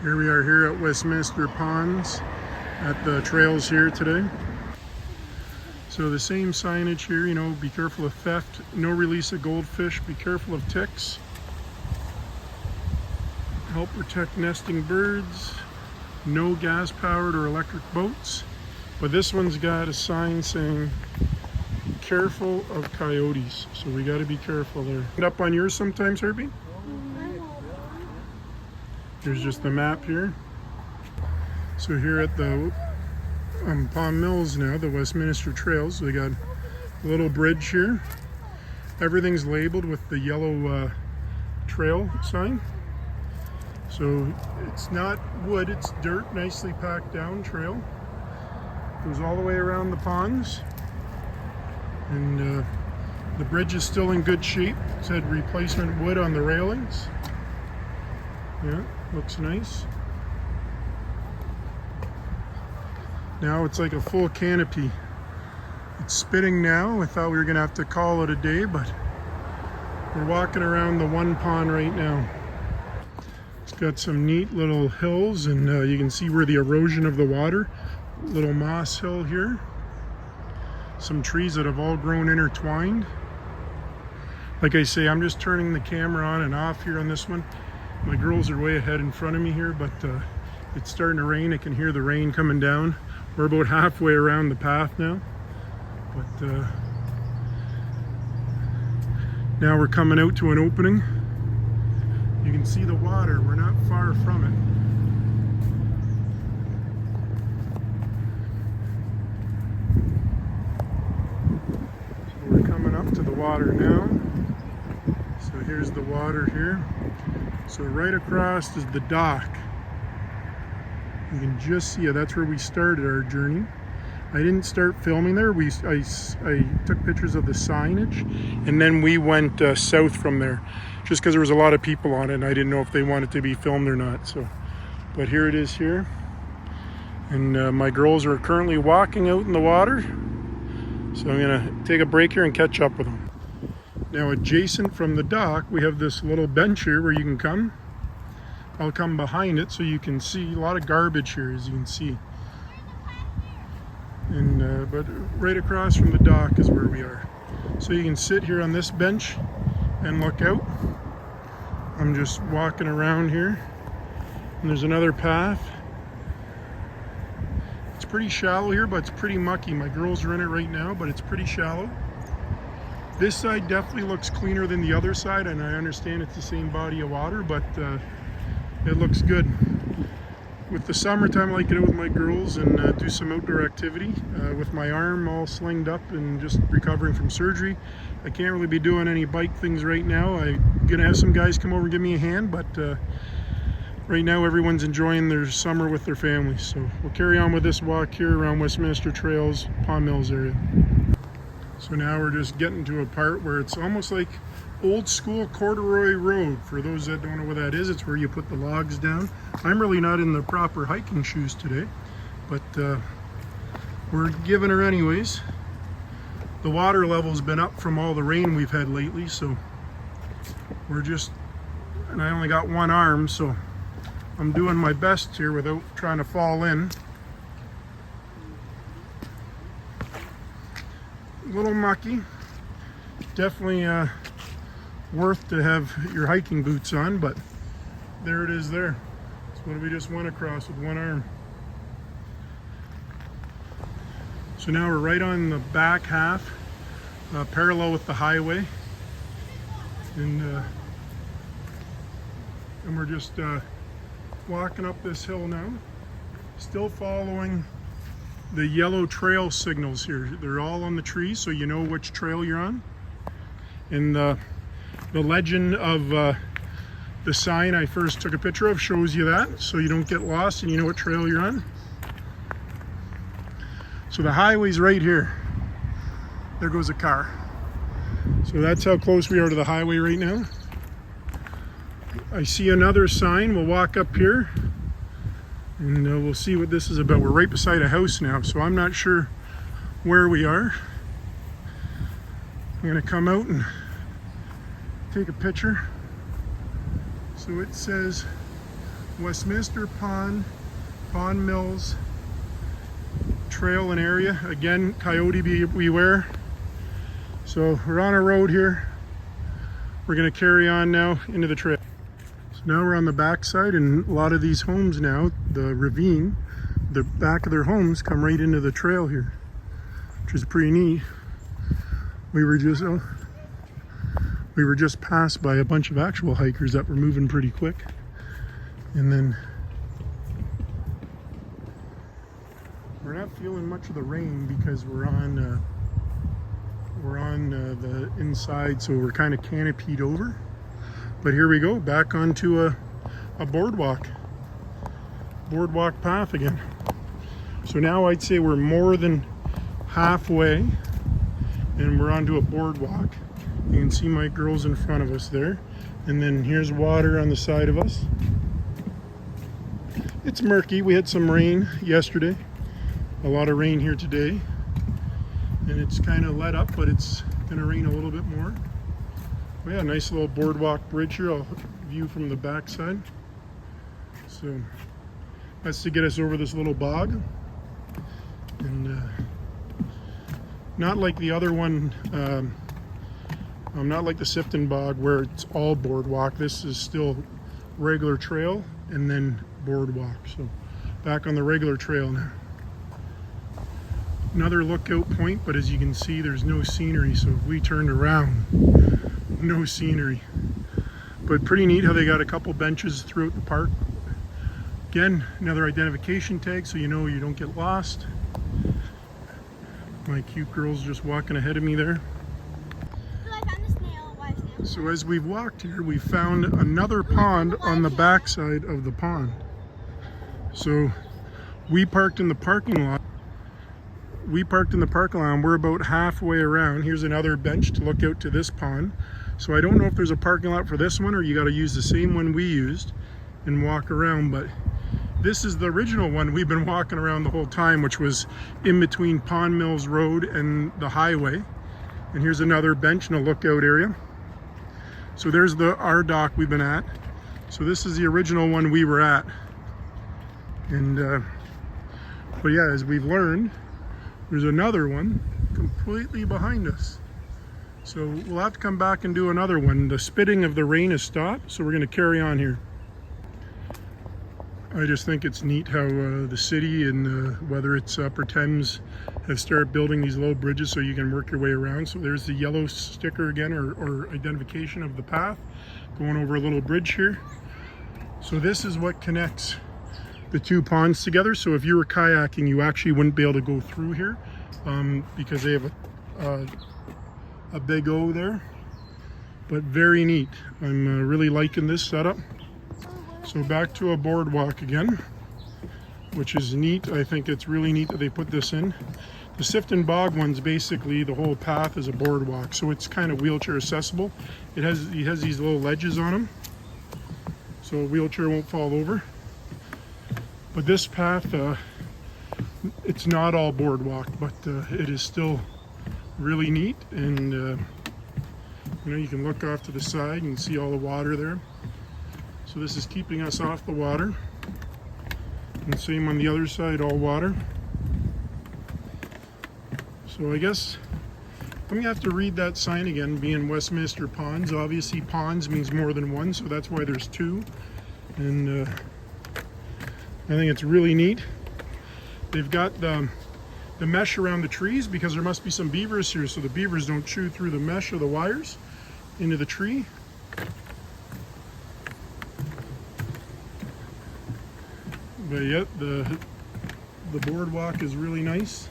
Here we are here at Westminster Ponds at the trails here today. So the same signage here, you know, be careful of theft, no release of goldfish, be careful of ticks, help protect nesting birds, no gas powered or electric boats. But this one's got a sign saying careful of coyotes, so we got to be careful there. End up on yours sometimes, Herbie? Here's just the map here. So here at the Pond Mills now, the Westminster Trails, we got a little bridge here. Everything's labeled with the yellow trail sign. So it's not wood, it's dirt, nicely packed down trail. Goes all the way around the ponds. And the bridge is still in good shape. It's had replacement wood on the railings. Yeah, looks nice. Now it's like a full canopy. It's spitting now. I thought we were gonna have to call it a day, but we're walking around the one pond right now. It's got some neat little hills, and you can see where the erosion of the water. Little moss hill here. Some trees that have all grown intertwined. Like I say, I'm just turning the camera on and off here on this one. My girls are way ahead in front of me here, but it's starting to rain. I can hear the rain coming down. We're about halfway around the path now. But now we're coming out to an opening. You can see the water. We're not far from it. So we're coming up to the water now. So here's the water here. So right across is the dock. You can just see it. That's where we started our journey. I didn't start filming there. I took pictures of the signage, and then we went south from there, just because there was a lot of people on it, and I didn't know if they wanted to be filmed or not. So, but here it is here, and my girls are currently walking out in the water. So I'm gonna take a break here and catch up with them. Now, adjacent from the dock, we have this little bench here where you can come. I'll come behind it so you can see a lot of garbage here, as you can see. And but right across from the dock is where we are. So you can sit here on this bench and look out. I'm just walking around here, and there's another path. It's pretty shallow here, but it's pretty mucky. My girls are in it right now, but it's pretty shallow. This side definitely looks cleaner than the other side, and I understand it's the same body of water, but it looks good. With the summertime, I like to get out with my girls and do some outdoor activity. With my arm all slinged up and just recovering from surgery, I can't really be doing any bike things right now. I'm gonna have some guys come over and give me a hand, but right now everyone's enjoying their summer with their families. So we'll carry on with this walk here around Westminster Trails, Pond Mills area. So now we're just getting to a part where it's almost like old school corduroy road. For those that don't know what that is, it's where you put the logs down. I'm really not in the proper hiking shoes today, but we're giving her anyways. The water level's been up from all the rain we've had lately, so we're just, and I only got one arm, so I'm doing my best here without trying to fall in. A little mucky, definitely worth to have your hiking boots on, but there it is there. That's what we just went across with one arm. So now we're right on the back half, parallel with the highway, and we're just walking up this hill now, still following the yellow trail signals here. They're all on the trees, so you know which trail you're on. And the legend of the sign I first took a picture of shows you that, so you don't get lost and you know what trail you're on. So the highway's right here. There goes a car. So that's how close we are to the highway right now. I see another sign. We'll walk up here and we'll see what this is about. We're right beside a house now, so I'm not sure where we are. I'm gonna come out and take a picture. So it says Westminster Pond Mills trail and area. Again, coyote beware. So we're on a road here. We're going to carry on now into the trail. So now we're on the back side, and a lot of these homes now, the ravine, the back of their homes come right into the trail here, which is pretty neat. We were just passed by a bunch of actual hikers that were moving pretty quick. And then we're not feeling much of the rain because we're on the inside, so we're kind of canopied over. But here we go, back onto a boardwalk path again. So now I'd say we're more than halfway, and we're onto a boardwalk. You can see my girls in front of us there, and then here's water on the side of us. It's murky. We had some rain yesterday, a lot of rain here today, and it's kind of let up, but it's gonna rain a little bit more. But yeah, nice little boardwalk bridge here. I'll view from the back side. So that's to get us over this little bog, and not like the other one, not like the Sifton Bog where it's all boardwalk. This is still regular trail and then boardwalk. So back on the regular trail now. Another lookout point, but as you can see, there's no scenery. So if we turned around, no scenery. But pretty neat how they got a couple benches throughout the park. Again, another identification tag so you know you don't get lost. My cute girl's just walking ahead of me there. So I found the snail, a live snail. So as we've walked here, we found another pond on the backside of the pond. So we parked in the parking lot. And we're about halfway around. Here's another bench to look out to this pond. So I don't know if there's a parking lot for this one or you got to use the same one we used and walk around, but this is the original one we've been walking around the whole time, which was in between Pond Mills Road and the highway. And here's another bench and a lookout area. So there's our dock we've been at. So this is the original one we were at. And but yeah, as we've learned, there's another one completely behind us. So we'll have to come back and do another one. The spitting of the rain has stopped, so we're going to carry on here. I just think it's neat how the city and whether it's Upper Thames have started building these low bridges so you can work your way around. So there's the yellow sticker again, or identification of the path going over a little bridge here. So this is what connects the two ponds together. So if you were kayaking, you actually wouldn't be able to go through here because they have a big O there. But very neat. I'm really liking this setup. So back to a boardwalk again, which is neat. I think it's really neat that they put this in. The Sifton Bog one's basically the whole path is a boardwalk, so it's kind of wheelchair accessible. It has these little ledges on them, so a wheelchair won't fall over. But this path, it's not all boardwalk, but it is still really neat. And you know, you can look off to the side and see all the water there. So this is keeping us off the water. And same on the other side, all water. So I guess I'm gonna have to read that sign again, being Westminster Ponds. Obviously ponds means more than one, so that's why there's two. And I think it's really neat. They've got the mesh around the trees because there must be some beavers here, so the beavers don't chew through the mesh or the wires into the tree. But yet the boardwalk is really nice.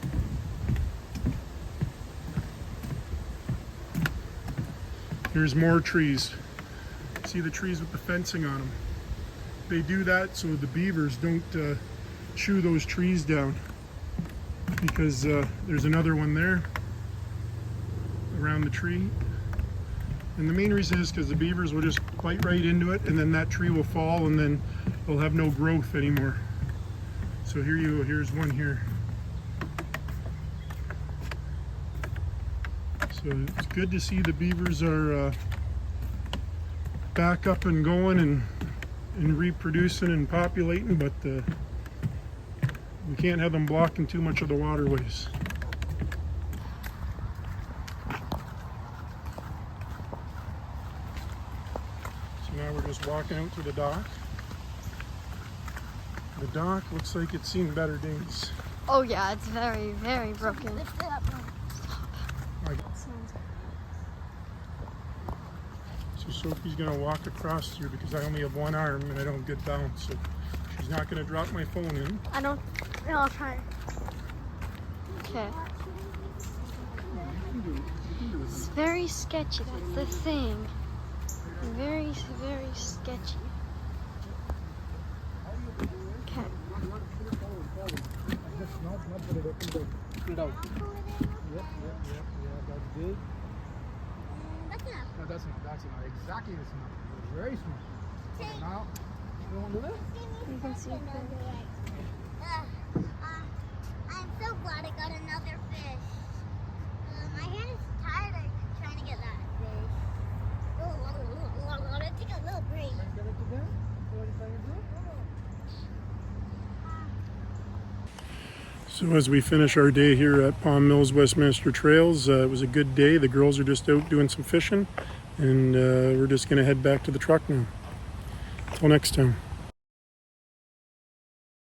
Here's more trees. See the trees with the fencing on them. They do that so the beavers don't chew those trees down, because there's another one there around the tree. And the main reason is because the beavers will just bite right into it, and then that tree will fall, and then it'll have no growth anymore. So here's one here. So it's good to see the beavers are back up and going and reproducing and populating, but we can't have them blocking too much of the waterways. So now we're just walking out to the dock. The dock looks like it's seen better days. Oh yeah, it's very, very broken. Lift it up more. So Sophie's gonna walk across here because I only have one arm and I don't get down, so she's not gonna drop my phone in. I don't. No, I'll try. Okay. It's very sketchy. That's the thing. Very, very sketchy. Okay. That's big. That's enough. No, that's not exactly this enough. It's very small. See? Now, you want to do this? You can see. I'm so glad I got another fish. My hand is tired of trying to get that fish. Let's take a little break. Get it to them? What are you trying to do? So as we finish our day here at Pond Mills Westminster Trails, it was a good day. The girls are just out doing some fishing, and we're just gonna head back to the truck now. Until next time.